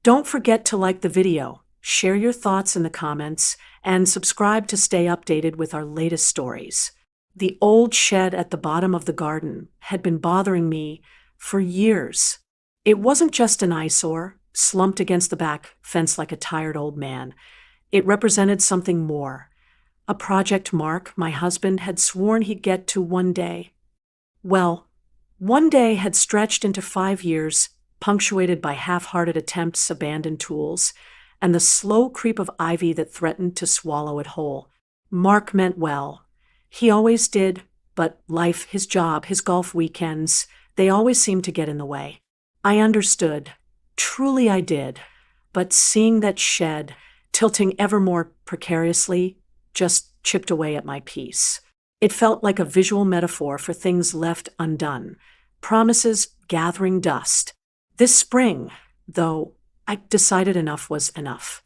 Don't forget to like the video, share your thoughts in the comments, and subscribe to stay updated with our latest stories. The old shed at the bottom of the garden had been bothering me for years. It wasn't just an eyesore, slumped against the back fence like a tired old man. It represented something more. A project Mark, my husband, had sworn he'd get to one day. Well, one day had stretched into 5 years, punctuated by half-hearted attempts, abandoned tools, and the slow creep of ivy that threatened to swallow it whole. Mark meant well. He always did, but life, his job, his golf weekends, they always seemed to get in the way. I understood. Truly I did. But seeing that shed, tilting ever more precariously, just chipped away at my peace. It felt like a visual metaphor for things left undone, promises gathering dust. This spring, though, I decided enough was enough.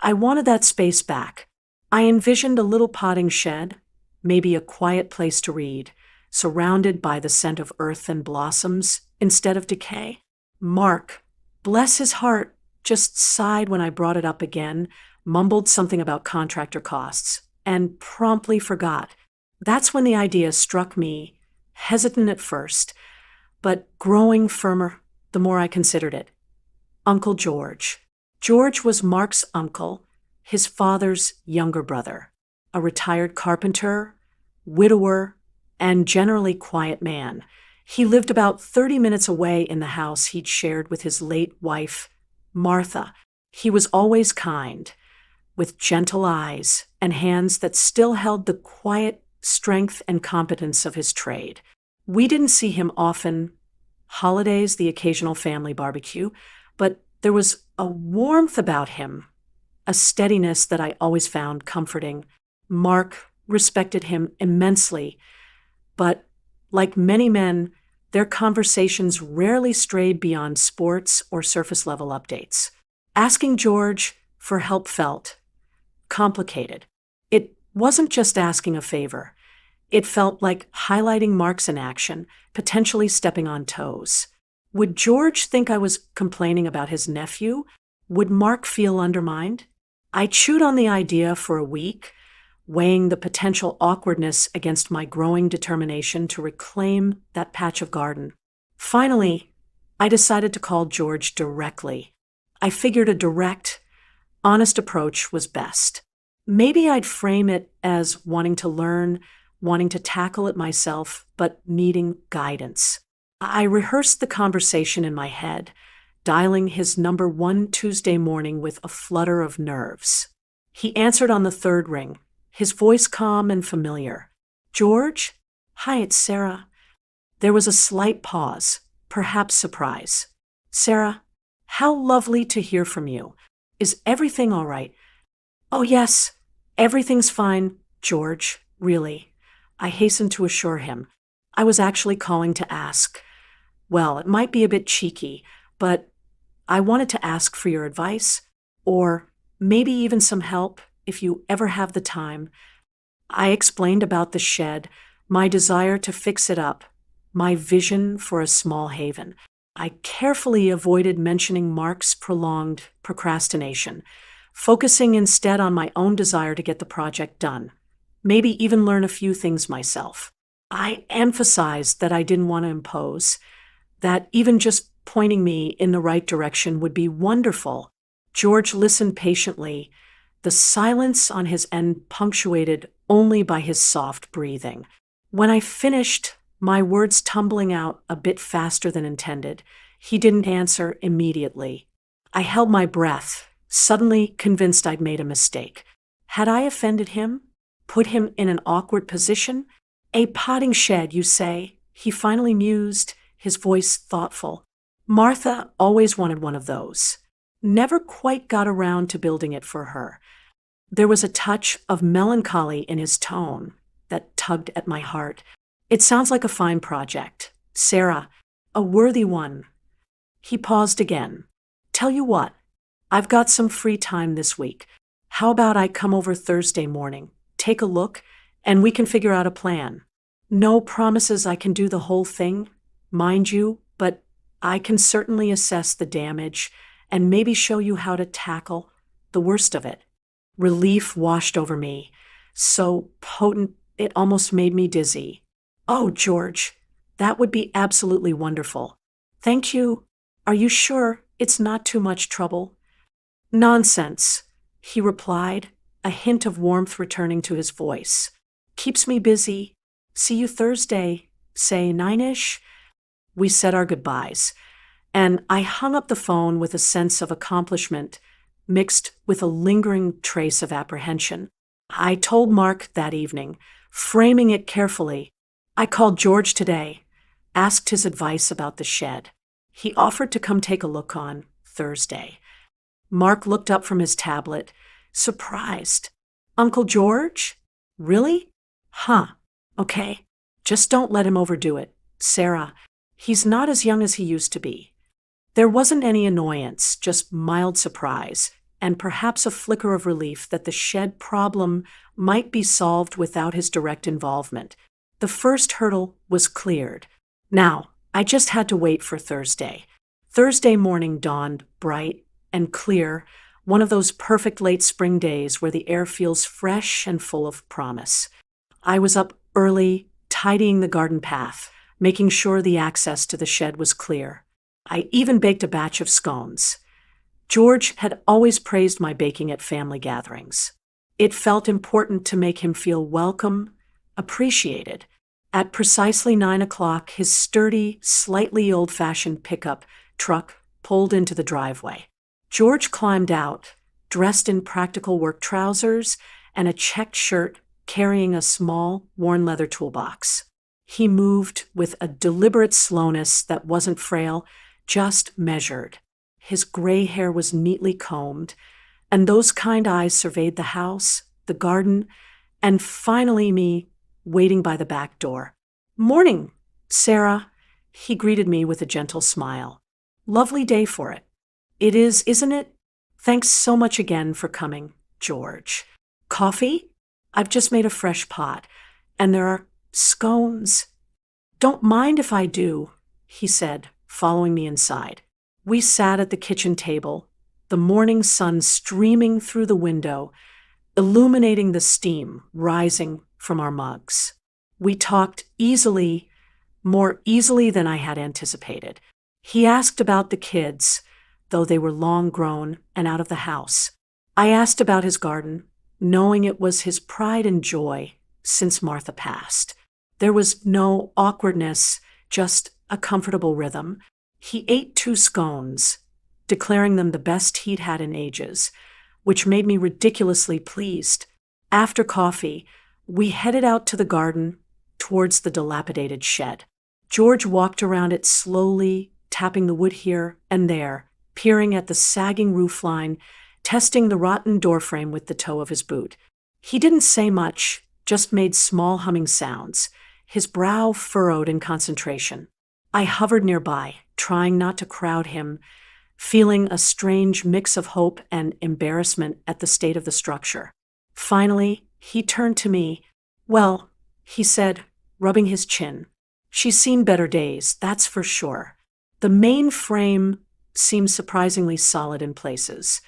I wanted that space back. I envisioned a little potting shed, maybe a quiet place to read, surrounded by the scent of earth and blossoms instead of decay. Mark, bless his heart, just sighed when I brought it up again, mumbled something about contractor costs, and promptly forgot. That's when the idea struck me, hesitant at first, but growing firmer the more I considered it. Uncle George. George was Mark's uncle, his father's younger brother, a retired carpenter, widower, and generally quiet man. He lived about 30 minutes away in the house he'd shared with his late wife, Martha. He was always kind, with gentle eyes and hands that still held the quiet strength and competence of his trade. We didn't see him often, holidays, the occasional family barbecue, but there was a warmth about him, a steadiness that I always found comforting. Mark respected him immensely, but like many men, their conversations rarely strayed beyond sports or surface-level updates. Asking George for help felt complicated. It wasn't just asking a favor. It felt like highlighting Mark's inaction, potentially stepping on toes. Would George think I was complaining about his nephew? Would Mark feel undermined? I chewed on the idea for a week, weighing the potential awkwardness against my growing determination to reclaim that patch of garden. Finally, I decided to call George directly. I figured a direct, honest approach was best. Maybe I'd frame it as wanting to learn, wanting to tackle it myself, but needing guidance. I rehearsed the conversation in my head, dialing his number one Tuesday morning with a flutter of nerves. He answered on the third ring, his voice calm and familiar. "George? Hi, it's Sarah." There was a slight pause, perhaps surprise. "Sarah, how lovely to hear from you. Is everything all right?" "Oh, yes, everything's fine, George, really," I hastened to assure him. I was actually calling to ask. Well, it might be a bit cheeky, but I wanted to ask for your advice, or maybe even some help if you ever have the time. I explained about the shed, my desire to fix it up, my vision for a small haven. I carefully avoided mentioning Mark's prolonged procrastination, focusing instead on my own desire to get the project done, maybe even learn a few things myself. I emphasized that I didn't want to impose, that even just pointing me in the right direction would be wonderful. George listened patiently, the silence on his end punctuated only by his soft breathing. When I finished, my words tumbling out a bit faster than intended, he didn't answer immediately. I held my breath, suddenly convinced I'd made a mistake. Had I offended him? Put him in an awkward position? "A potting shed, you say?" He finally mused, his voice thoughtful. "Martha always wanted one of those. Never quite got around to building it for her." There was a touch of melancholy in his tone that tugged at my heart. "It sounds like a fine project. Sarah, a worthy one." He paused again. "Tell you what, I've got some free time this week. How about I come over Thursday morning, take a look, and we can figure out a plan. No promises I can do the whole thing, mind you, but I can certainly assess the damage and maybe show you how to tackle the worst of it. Relief washed over me, so potent it almost made me dizzy. Oh, George, that would be absolutely wonderful. Thank you. Are you sure it's not too much trouble? Nonsense, he replied, a hint of warmth returning to his voice. Keeps me busy. See you Thursday, say 9-ish. We said our goodbyes, and I hung up the phone with a sense of accomplishment mixed with a lingering trace of apprehension. I told Mark that evening, framing it carefully. I called George today, asked his advice about the shed. He offered to come take a look on Thursday. Mark looked up from his tablet, surprised. Uncle George? Really? Huh. Okay. Just don't let him overdo it. Sarah, he's not as young as he used to be. There wasn't any annoyance, just mild surprise, and perhaps a flicker of relief that the shed problem might be solved without his direct involvement. The first hurdle was cleared. Now, I just had to wait for Thursday. Thursday morning dawned bright and clear, one of those perfect late spring days where the air feels fresh and full of promise. I was up early, tidying the garden path, making sure the access to the shed was clear. I even baked a batch of scones. George had always praised my baking at family gatherings. It felt important to make him feel welcome, appreciated. At precisely 9 o'clock, his sturdy, slightly old-fashioned pickup truck pulled into the driveway. George climbed out, dressed in practical work trousers and a checked shirt, carrying a small, worn leather toolbox. He moved with a deliberate slowness that wasn't frail, just measured. His gray hair was neatly combed, and those kind eyes surveyed the house, the garden, and finally me, waiting by the back door. Morning, Sarah, he greeted me with a gentle smile. Lovely day for it. It is, isn't it? Thanks so much again for coming, George. Coffee? I've just made a fresh pot, and there are scones. Don't mind if I do, he said, following me inside. We sat at the kitchen table, the morning sun streaming through the window, illuminating the steam rising from our mugs. We talked easily, more easily than I had anticipated. He asked about the kids, though they were long grown and out of the house. I asked about his garden, knowing it was his pride and joy since Martha passed. There was no awkwardness, just a comfortable rhythm. He ate 2 scones, declaring them the best he'd had in ages, which made me ridiculously pleased. After coffee, we headed out to the garden towards the dilapidated shed. George walked around it slowly, tapping the wood here and there, peering at the sagging roofline, testing the rotten doorframe with the toe of his boot. He didn't say much, just made small humming sounds, his brow furrowed in concentration. I hovered nearby, trying not to crowd him, feeling a strange mix of hope and embarrassment at the state of the structure. Finally, he turned to me. Well, he said, rubbing his chin. She's seen better days, that's for sure. The main frame seems surprisingly solid in places,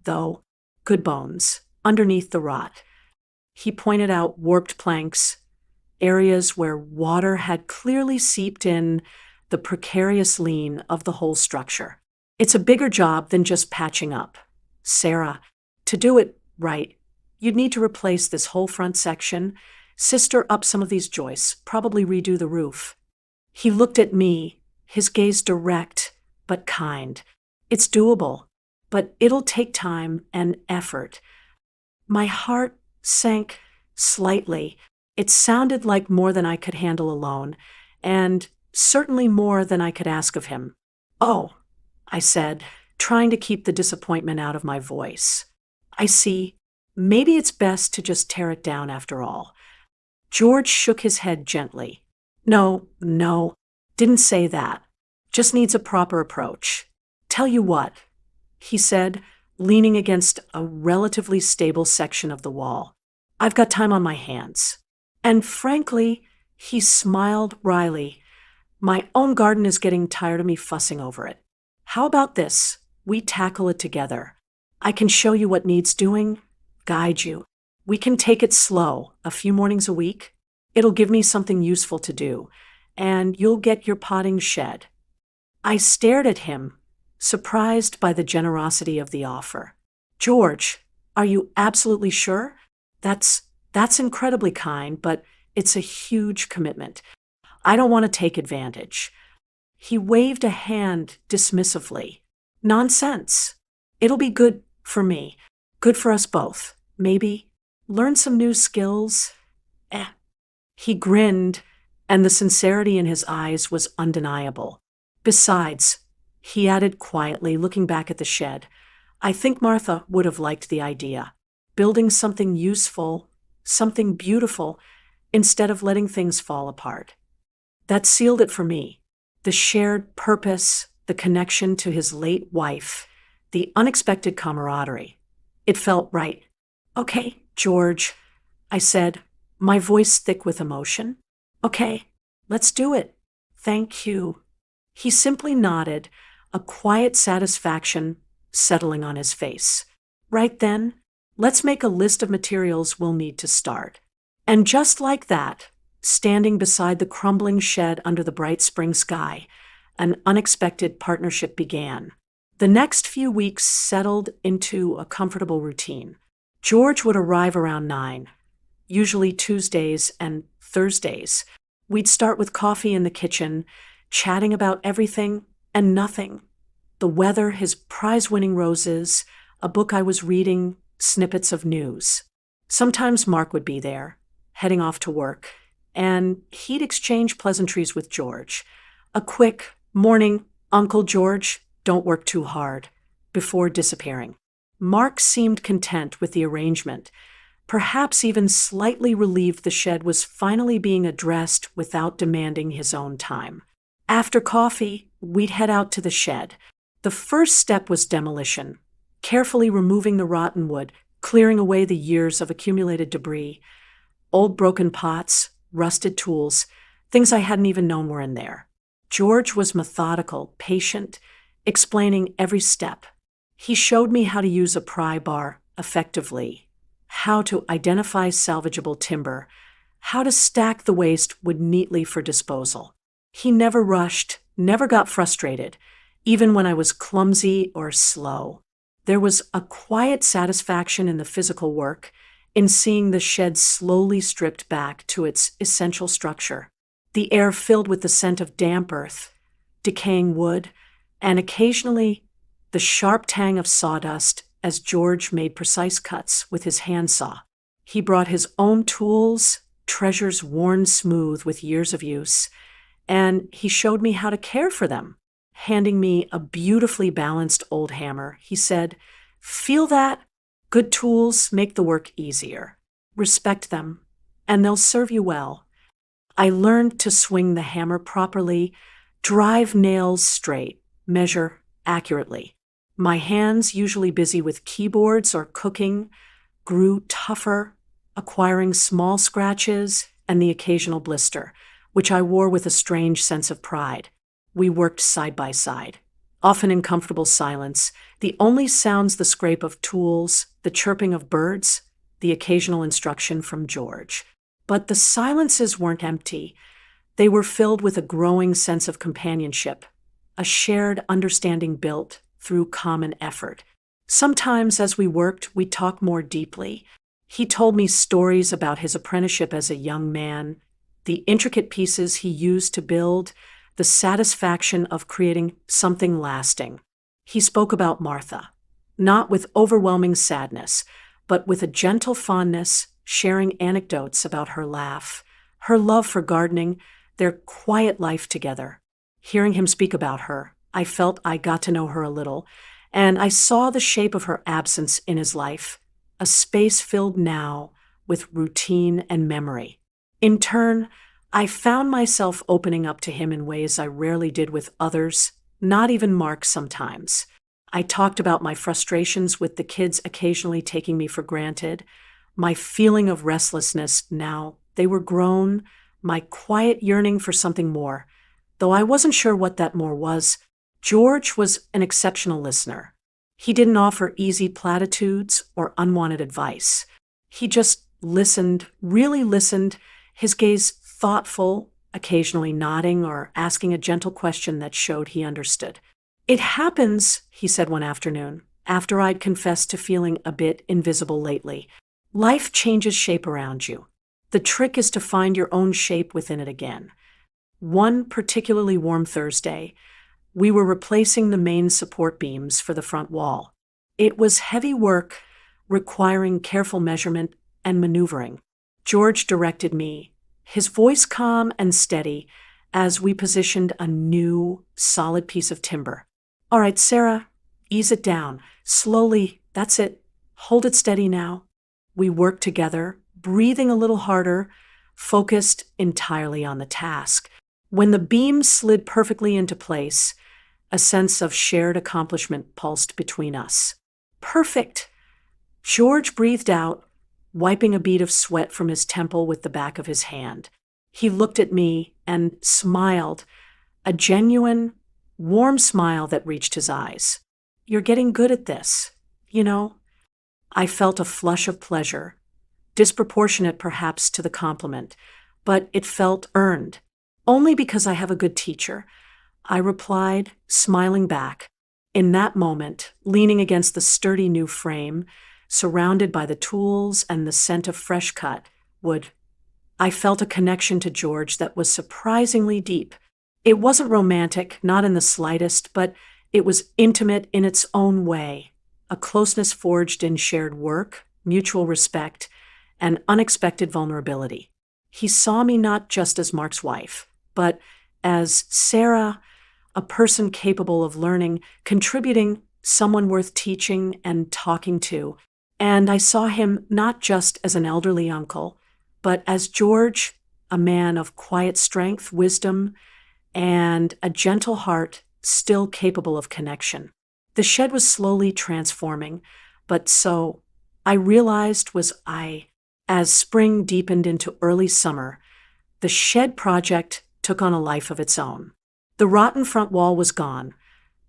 though good bones underneath the rot. He pointed out warped planks, areas where water had clearly seeped in, the precarious lean of the whole structure. It's a bigger job than just patching up. Sarah, to do it right, you'd need to replace this whole front section, sister up some of these joists, probably redo the roof. He looked at me, his gaze direct but kind. It's doable, but it'll take time and effort. My heart sank slightly. It sounded like more than I could handle alone, and certainly more than I could ask of him. Oh, I said, trying to keep the disappointment out of my voice. I see. Maybe it's best to just tear it down after all. George shook his head gently. No, didn't say that. Just needs a proper approach. Tell you what, he said, leaning against a relatively stable section of the wall. I've got time on my hands. And frankly, he smiled wryly. My own garden is getting tired of me fussing over it. How about this? We tackle it together. I can show you what needs doing, guide you. We can take it slow, a few mornings a week. It'll give me something useful to do, and you'll get your potting shed. I stared at him, surprised by the generosity of the offer. George, are you absolutely sure? That's incredibly kind, but it's a huge commitment. I don't want to take advantage. He waved a hand dismissively. Nonsense. It'll be good for me. Good for us both. Maybe. Learn some new skills. He grinned, and the sincerity in his eyes was undeniable. Besides, he added quietly, looking back at the shed, I think Martha would have liked the idea. Building something useful, something beautiful, instead of letting things fall apart. That sealed it for me. The shared purpose, the connection to his late wife, the unexpected camaraderie. It felt right. Okay, George, I said, my voice thick with emotion. Okay, let's do it. Thank you. He simply nodded, a quiet satisfaction settling on his face. Right then, let's make a list of materials we'll need to start. And just like that, standing beside the crumbling shed under the bright spring sky, an unexpected partnership began. The next few weeks settled into a comfortable routine. George would arrive around 9, usually Tuesdays and Thursdays. We'd start with coffee in the kitchen, chatting about everything and nothing. The weather, his prize-winning roses, a book I was reading, snippets of news. Sometimes Mark would be there, heading off to work, and he'd exchange pleasantries with George. A quick, morning, Uncle George, don't work too hard, before disappearing. Mark seemed content with the arrangement, perhaps even slightly relieved the shed was finally being addressed without demanding his own time. After coffee, we'd head out to the shed. The first step was demolition, carefully removing the rotten wood, clearing away the years of accumulated debris, old broken pots, rusted tools, things I hadn't even known were in there. George was methodical, patient, explaining every step. He showed me how to use a pry bar effectively, how to identify salvageable timber, how to stack the waste wood neatly for disposal. He never rushed, never got frustrated, even when I was clumsy or slow. There was a quiet satisfaction in the physical work, in seeing the shed slowly stripped back to its essential structure. The air filled with the scent of damp earth, decaying wood, and occasionally the sharp tang of sawdust as George made precise cuts with his handsaw. He brought his own tools, treasures worn smooth with years of use, and he showed me how to care for them. Handing me a beautifully balanced old hammer, he said, "Feel that? Good tools make the work easier. Respect them, and they'll serve you well." I learned to swing the hammer properly, drive nails straight, measure accurately. My hands, usually busy with keyboards or cooking, grew tougher, acquiring small scratches and the occasional blister, which I wore with a strange sense of pride. We worked side by side, often in comfortable silence, the only sounds the scrape of tools, the chirping of birds, the occasional instruction from George. But the silences weren't empty. They were filled with a growing sense of companionship, a shared understanding built through common effort. Sometimes as we worked, we'd talk more deeply. He told me stories about his apprenticeship as a young man, the intricate pieces he used to build, the satisfaction of creating something lasting. He spoke about Martha, not with overwhelming sadness, but with a gentle fondness, sharing anecdotes about her laugh, her love for gardening, their quiet life together. Hearing him speak about her, I felt I got to know her a little, and I saw the shape of her absence in his life, a space filled now with routine and memory. In turn, I found myself opening up to him in ways I rarely did with others, not even Mark sometimes. I talked about my frustrations with the kids occasionally taking me for granted, my feeling of restlessness now they were grown, my quiet yearning for something more. Though I wasn't sure what that more was, George was an exceptional listener. He didn't offer easy platitudes or unwanted advice. He just listened, really listened, his gaze thoughtful, occasionally nodding or asking a gentle question that showed he understood. "It happens," he said one afternoon, after I'd confessed to feeling a bit invisible lately. "Life changes shape around you. The trick is to find your own shape within it again." One particularly warm Thursday, we were replacing the main support beams for the front wall. It was heavy work, requiring careful measurement and maneuvering. George directed me, his voice calm and steady, as we positioned a new, solid piece of timber. "All right, Sarah, ease it down. Slowly, that's it. Hold it steady now." We worked together, breathing a little harder, focused entirely on the task. When the beam slid perfectly into place, a sense of shared accomplishment pulsed between us. "Perfect!" George breathed out, wiping a bead of sweat from his temple with the back of his hand. He looked at me and smiled, a genuine, warm smile that reached his eyes. "You're getting good at this, you know?" I felt a flush of pleasure, disproportionate perhaps to the compliment, but it felt earned. "Only because I have a good teacher," I replied, smiling back. In that moment, leaning against the sturdy new frame, surrounded by the tools and the scent of fresh cut wood, I felt a connection to George that was surprisingly deep. It wasn't romantic, not in the slightest, but it was intimate in its own way, a closeness forged in shared work, mutual respect, and unexpected vulnerability. He saw me not just as Mark's wife, but as Sarah, a person capable of learning, contributing, someone worth teaching and talking to. And I saw him not just as an elderly uncle, but as George, a man of quiet strength, wisdom, and a gentle heart still capable of connection. The shed was slowly transforming, but so, I realized, was I. As spring deepened into early summer, the shed project took on a life of its own. The rotten front wall was gone,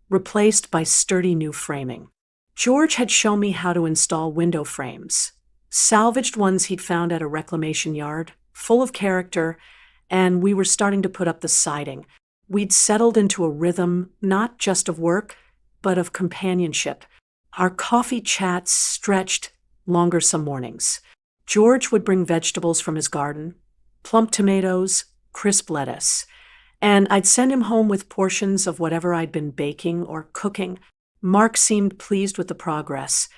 replaced by sturdy new framing. George had shown me how to install window frames, salvaged ones he'd found at a reclamation yard, full of character, and we were starting to put up the siding. We'd settled into a rhythm not just of work, but of companionship. Our coffee chats stretched longer some mornings. George would bring vegetables from his garden, plump tomatoes, crisp lettuce, and I'd send him home with portions of whatever I'd been baking or cooking. Mark seemed pleased with the progress,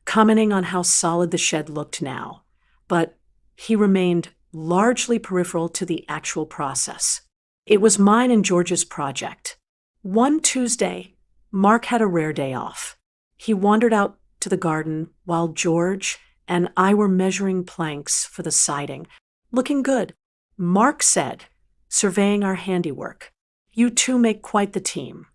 commenting on how solid the shed looked now, but he remained largely peripheral to the actual process. It was mine and George's project. One Tuesday, Mark had a rare day off. He wandered out to the garden while George and I were measuring planks for the siding. "Looking good," Mark said, surveying our handiwork. "You two make quite the team."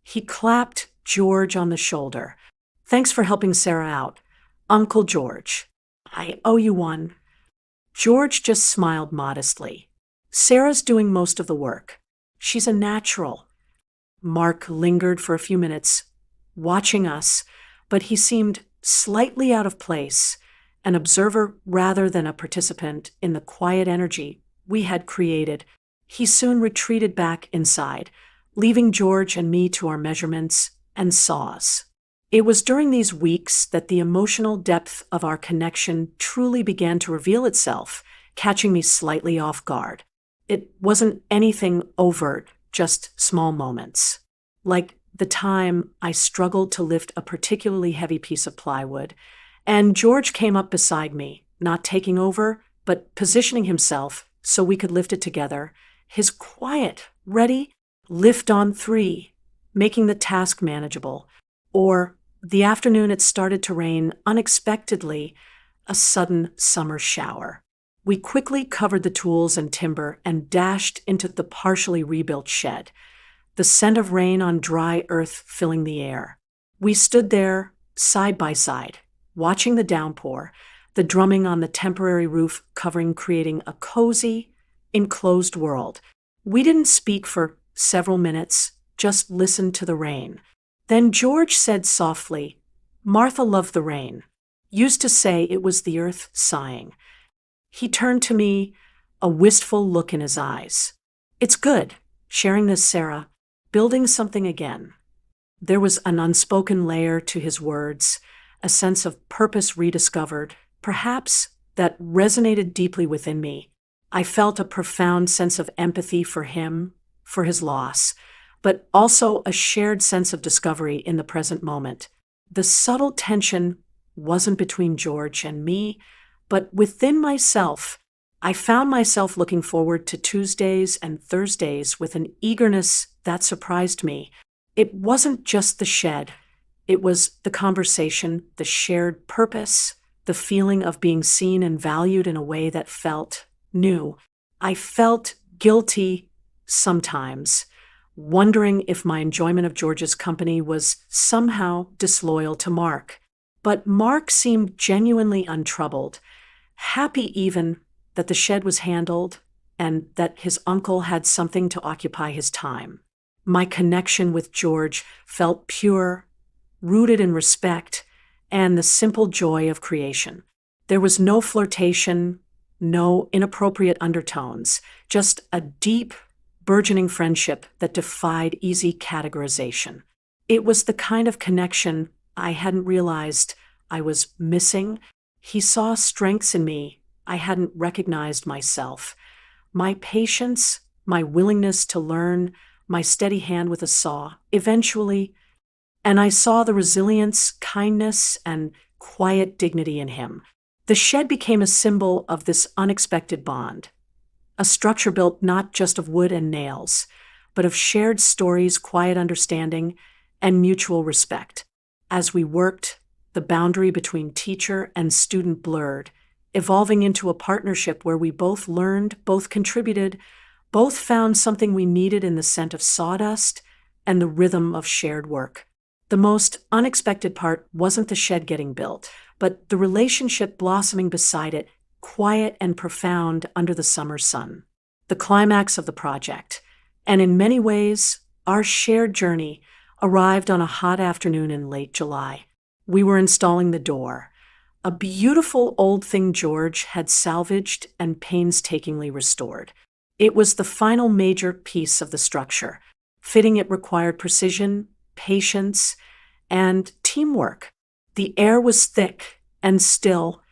He clapped George on the shoulder. "Thanks for helping Sarah out, Uncle George. I owe you one." George just smiled modestly. "Sarah's doing most of the work. She's a natural." Mark lingered for a few minutes, watching us, but he seemed slightly out of place, an observer rather than a participant in the quiet energy we had created. He soon retreated back inside, leaving George and me to our measurements and saws. It was during these weeks that the emotional depth of our connection truly began to reveal itself, catching me slightly off guard. It wasn't anything overt, just small moments. Like the time I struggled to lift a particularly heavy piece of plywood, and George came up beside me, not taking over, but positioning himself so we could lift it together. His quiet, ready, lift on 3, making the task manageable. Or the afternoon it started to rain unexpectedly, a sudden summer shower. We quickly covered the tools and timber and dashed into the partially rebuilt shed, the scent of rain on dry earth filling the air. We stood there, side by side, watching the downpour, the drumming on the temporary roof covering, creating a cozy, enclosed world. We didn't speak for several minutes, just listened to the rain. Then George said softly, "Martha loved the rain. Used to say it was the earth sighing." He turned to me, a wistful look in his eyes. "It's good, sharing this, Sarah, building something again." There was an unspoken layer to his words, a sense of purpose rediscovered, perhaps, that resonated deeply within me. I felt a profound sense of empathy for him, for his loss, but also a shared sense of discovery in the present moment. The subtle tension wasn't between George and me, but within myself. I found myself looking forward to Tuesdays and Thursdays with an eagerness that surprised me. It wasn't just the shed. It was the conversation, the shared purpose, the feeling of being seen and valued in a way that felt new. I felt guilty sometimes, wondering if my enjoyment of George's company was somehow disloyal to Mark. But Mark seemed genuinely untroubled, happy even that the shed was handled and that his uncle had something to occupy his time. My connection with George felt pure, rooted in respect and the simple joy of creation. There was no flirtation, no inappropriate undertones, just a deep, burgeoning friendship that defied easy categorization. It was the kind of connection I hadn't realized I was missing. He saw strengths in me I hadn't recognized myself. My patience, my willingness to learn, my steady hand with a saw, eventually, and I saw the resilience, kindness, and quiet dignity in him. The shed became a symbol of this unexpected bond, a structure built not just of wood and nails, but of shared stories, quiet understanding, and mutual respect. As we worked, the boundary between teacher and student blurred, evolving into a partnership where we both learned, both contributed, both found something we needed in the scent of sawdust and the rhythm of shared work. The most unexpected part wasn't the shed getting built, but the relationship blossoming beside it, quiet and profound under the summer sun. The climax of the project, and in many ways, our shared journey, arrived on a hot afternoon in late July. We were installing the door, a beautiful old thing George had salvaged and painstakingly restored. It was the final major piece of the structure. Fitting it required precision, patience, and teamwork. The air was thick and still,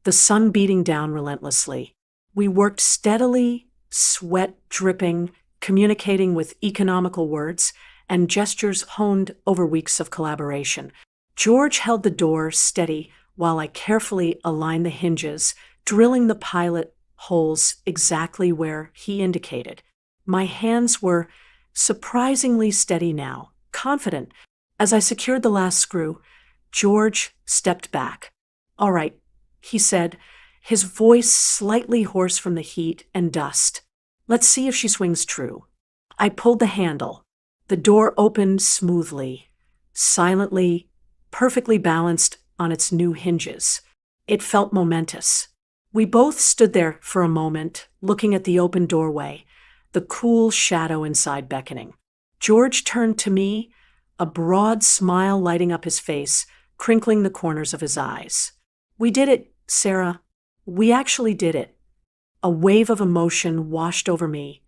the sun beating down relentlessly. We worked steadily, sweat dripping, communicating with economical words and gestures honed over weeks of collaboration. George held the door steady while I carefully aligned the hinges, drilling the pilot holes exactly where he indicated. My hands were surprisingly steady now, confident. As I secured the last screw, George stepped back. "All right," he said, his voice slightly hoarse from the heat and dust. "Let's see if she swings true." I pulled the handle. The door opened smoothly, silently, perfectly balanced on its new hinges. It felt momentous. We both stood there for a moment, looking at the open doorway, the cool shadow inside beckoning. George turned to me, a broad smile lighting up his face, crinkling the corners of his eyes. "We did it, Sarah. We actually did it." A wave of emotion washed over me,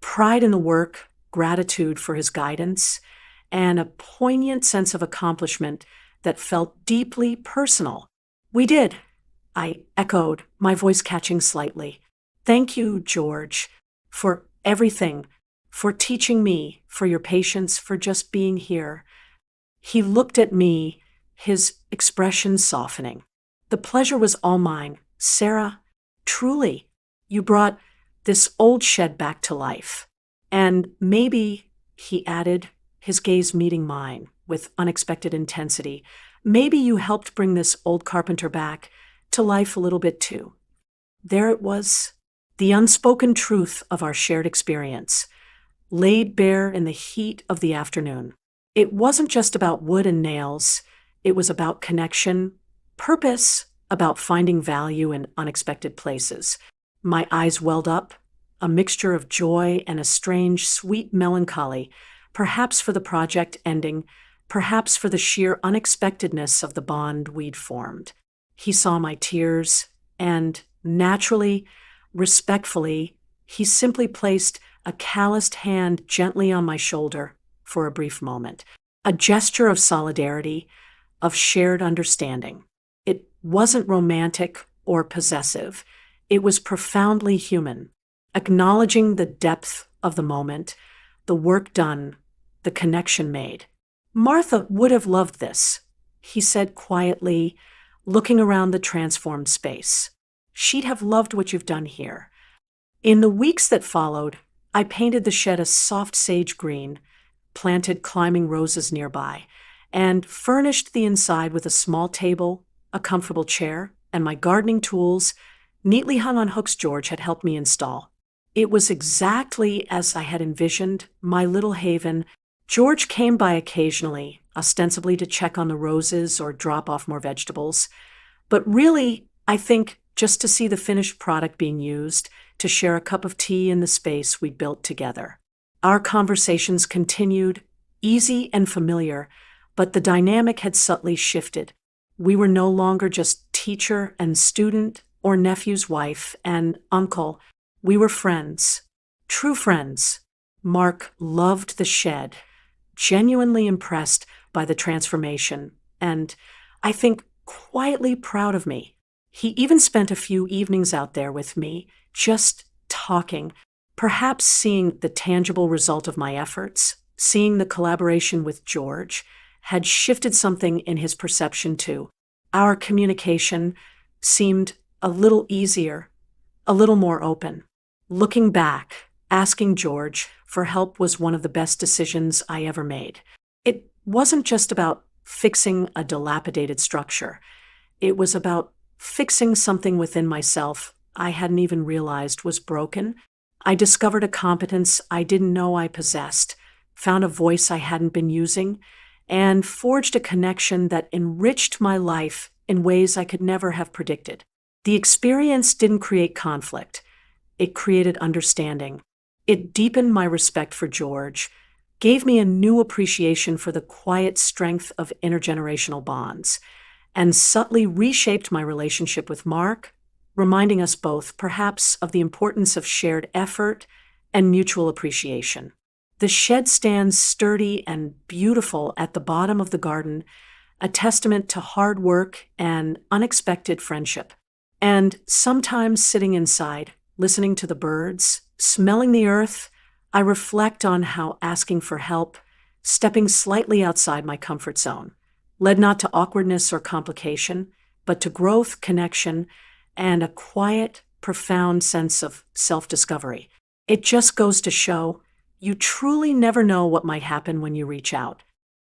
pride in the work, gratitude for his guidance, and a poignant sense of accomplishment that felt deeply personal. "We did," I echoed, my voice catching slightly. "Thank you, George, for everything, for teaching me, for your patience, for just being here." He looked at me, his expression softening. "The pleasure was all mine, Sarah. Truly, you brought this old shed back to life. And maybe," he added, his gaze meeting mine with unexpected intensity, "maybe you helped bring this old carpenter back to life a little bit too." There it was, the unspoken truth of our shared experience, laid bare in the heat of the afternoon. It wasn't just about wood and nails. It was about connection, purpose, about finding value in unexpected places. My eyes welled up, a mixture of joy and a strange, sweet melancholy, perhaps for the project ending, perhaps for the sheer unexpectedness of the bond we'd formed. He saw my tears, and naturally, respectfully, he simply placed a calloused hand gently on my shoulder for a brief moment, a gesture of solidarity, of shared understanding. It wasn't romantic or possessive. It was profoundly human, acknowledging the depth of the moment, the work done, the connection made. Martha would have loved this, he said quietly, looking around the transformed space. She'd have loved what you've done here. In the weeks that followed, I painted the shed a soft sage green, planted climbing roses nearby, and furnished the inside with a small table, a comfortable chair, and my gardening tools, neatly hung on hooks George had helped me install. It was exactly as I had envisioned, my little haven. George came by occasionally, ostensibly to check on the roses or drop off more vegetables. But really, I think, just to see the finished product being used, to share a cup of tea in the space we'd built together. Our conversations continued, easy and familiar, but the dynamic had subtly shifted. We were no longer just teacher and student, or nephew's wife and uncle. We were friends, true friends. Mark loved the shed, genuinely impressed by the transformation, and I think quietly proud of me. He even spent a few evenings out there with me, just talking, perhaps seeing the tangible result of my efforts, seeing the collaboration with George, had shifted something in his perception too. Our communication seemed a little easier, a little more open. Looking back, asking George for help was one of the best decisions I ever made. It wasn't just about fixing a dilapidated structure. It was about fixing something within myself I hadn't even realized was broken. I discovered a competence I didn't know I possessed, found a voice I hadn't been using, and forged a connection that enriched my life in ways I could never have predicted. The experience didn't create conflict. It created understanding. It deepened my respect for George, gave me a new appreciation for the quiet strength of intergenerational bonds, and subtly reshaped my relationship with Mark, reminding us both, perhaps, of the importance of shared effort and mutual appreciation. The shed stands sturdy and beautiful at the bottom of the garden, a testament to hard work and unexpected friendship. And sometimes sitting inside, listening to the birds, smelling the earth, I reflect on how asking for help, stepping slightly outside my comfort zone, led not to awkwardness or complication, but to growth, connection, and a quiet, profound sense of self-discovery. It just goes to show you truly never know what might happen when you reach out.